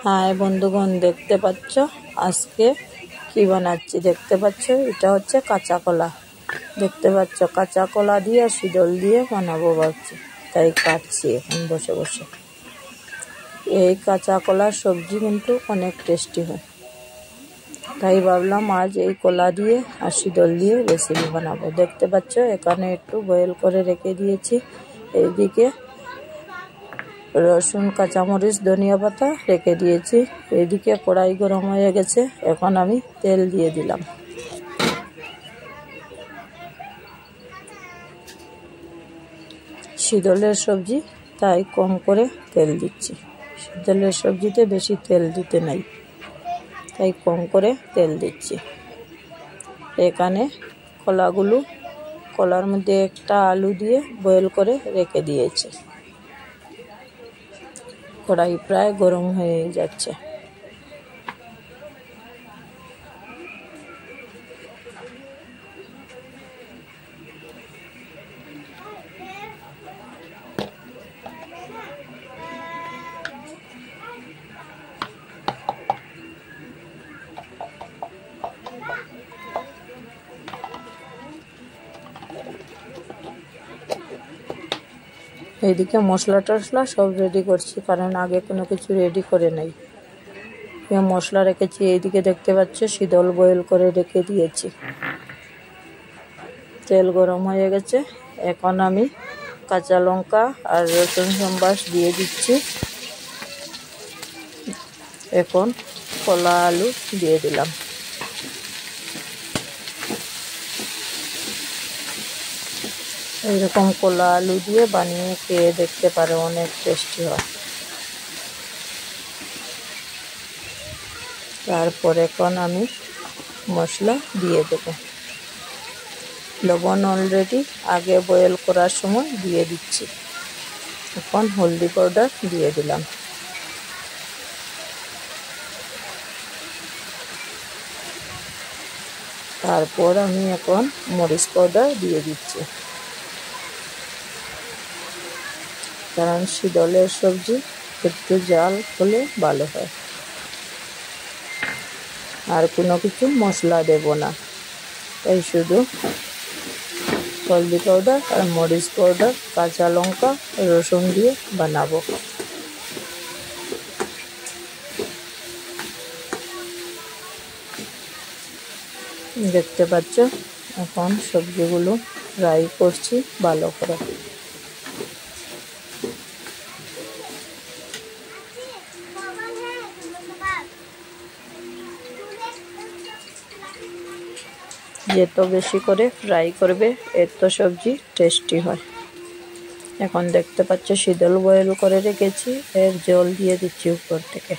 High বন্ধুগণ, দেখতে পাচ্ছ আজকে কি বানাচ্ছি? দেখতে পাচ্ছ এটা হচ্ছে কাঁচা কলা। দেখতে পাচ্ছ কাঁচা কলা দিয়ে শিডল দিয়ে বানাবো ভাবছি, তাই কাটছি এখন বসে বসে। এই কাঁচা কলার সবজি কিন্তু অনেক টেস্টি হয়, তাই ভাবলাম আজ এই কলা দিয়ে আর শিডল দিয়ে রেসিপি বানাবো। দেখতে পাচ্ছ এখানে একটু বয়েল করে রেখে দিয়েছি। এইদিকে রসুন, কাঁচামরিচ, ধনিয়া পাতা রেখে দিয়েছি। এদিকে কড়াই গরম হয়ে গেছে, এখন আমি তেল দিয়ে দিলাম। শিডলের সবজি তাই কম করে তেল দিচ্ছি। শিডলের সবজিতে বেশি তেল দিতে নাই, তাই কম করে তেল দিচ্ছি। এখানে কলার মধ্যে একটা আলু দিয়ে বয়েল করে রেখে দিয়েছি। কড়াই প্রায় গরম হয়ে যাচ্ছে। এইদিকে মশলা টশলা সব রেডি করছি, কারণ আগে কোনো কিছু রেডি করে নাই। মশলা রেখেছি। এইদিকে দেখতে পাচ্ছ শিডল বয়েল করে রেখে দিয়েছি। তেল গরম হয়ে গেছে, এখন আমি কাঁচা লঙ্কা আর রসুন সম্বাস দিয়ে দিচ্ছি। এখন কলা আলু দিয়ে দিলাম। এইরকম কলা আলু দিয়ে বানিয়ে খেয়ে দেখতে পারো, অনেক টেস্টি হয়। তারপর এখন আমি মশলা দিয়ে দেব। লবণ অলরেডি আগে বয়েল করার সময় দিয়ে দিচ্ছি। এখন হলদি পাউডার দিয়ে দিলাম। তারপর আমি এখন মরিচ পাউডার দিয়ে দিচ্ছি, কারণ শিডলের সবজি একটু জাল হলে ভালো হয়। আর কোনো কিছু মশলা দেব না, তাই শুধু হলদি পাউডার আর মরিচ পাউডার, কাঁচা লঙ্কা, রসুন দিয়ে বানাবো। দেখতে পাচ্ছ এখন সবজিগুলো ফ্রাই করছি ভালো করে। যত বেশি করে ফ্রাই করবে এত সবজি টেস্টি হয়। এখন দেখতে পাচ্ছ শিডল বয়েল করে রেখেছি, এর জল দিয়ে দিচ্ছি উপর থেকে।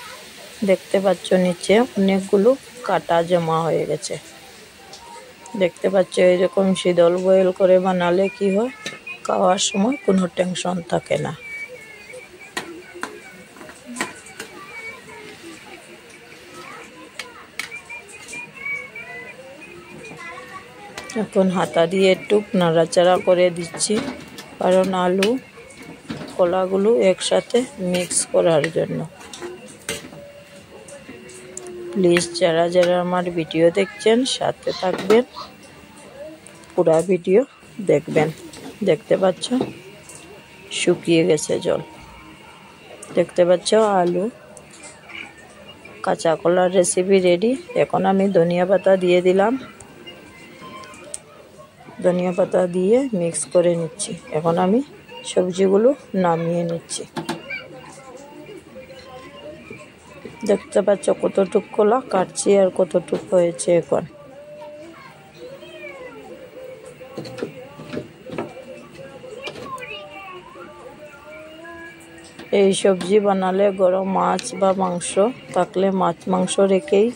দেখতে পাচ্ছ নিচে অনেকগুলো কাটা জমা হয়ে গেছে। দেখতে পাচ্ছ এরকম শিডল বয়েল করে বানালে কি হয়, খাওয়ার সময় কোনো টেনশন থাকে না। এখন হাতা দিয়ে একটু নাড়াচাড়া করে দিচ্ছি, কারণ আলু কলাগুলো একসাথে মিক্স করার জন্য। প্লিজ যারা যারা আমার ভিডিও দেখছেন সাথে থাকবেন, পুরো ভিডিও দেখবেন। দেখতে পাচ্ছ শুকিয়ে গেছে জল। দেখতে পাচ্ছ আলু কাঁচা কলার রেসিপি রেডি। এখন আমি ধনিয়া পাতা দিয়ে দিলাম। ধনিয়া পাতা দিয়ে মিক্স করে নিচ্ছি। এখন আমি সবজিগুলো নামিয়ে নিচ্ছি। দেখতে পাচ্ছ কতটুক কলা কাটছি আর কতটুক হয়েছে। এখন এই সবজি বানালে গরম মাছ বা মাংস থাকলে মাংস রেখেই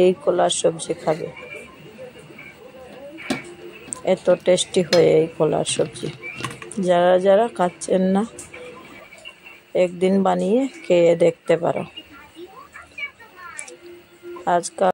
এই কলার সবজি খাবে, এত টেস্টি হয় এই কলার সবজি। যারা যারা খাচ্ছেন না একদিন বানিয়ে খেয়ে দেখতে পারো। আজকাল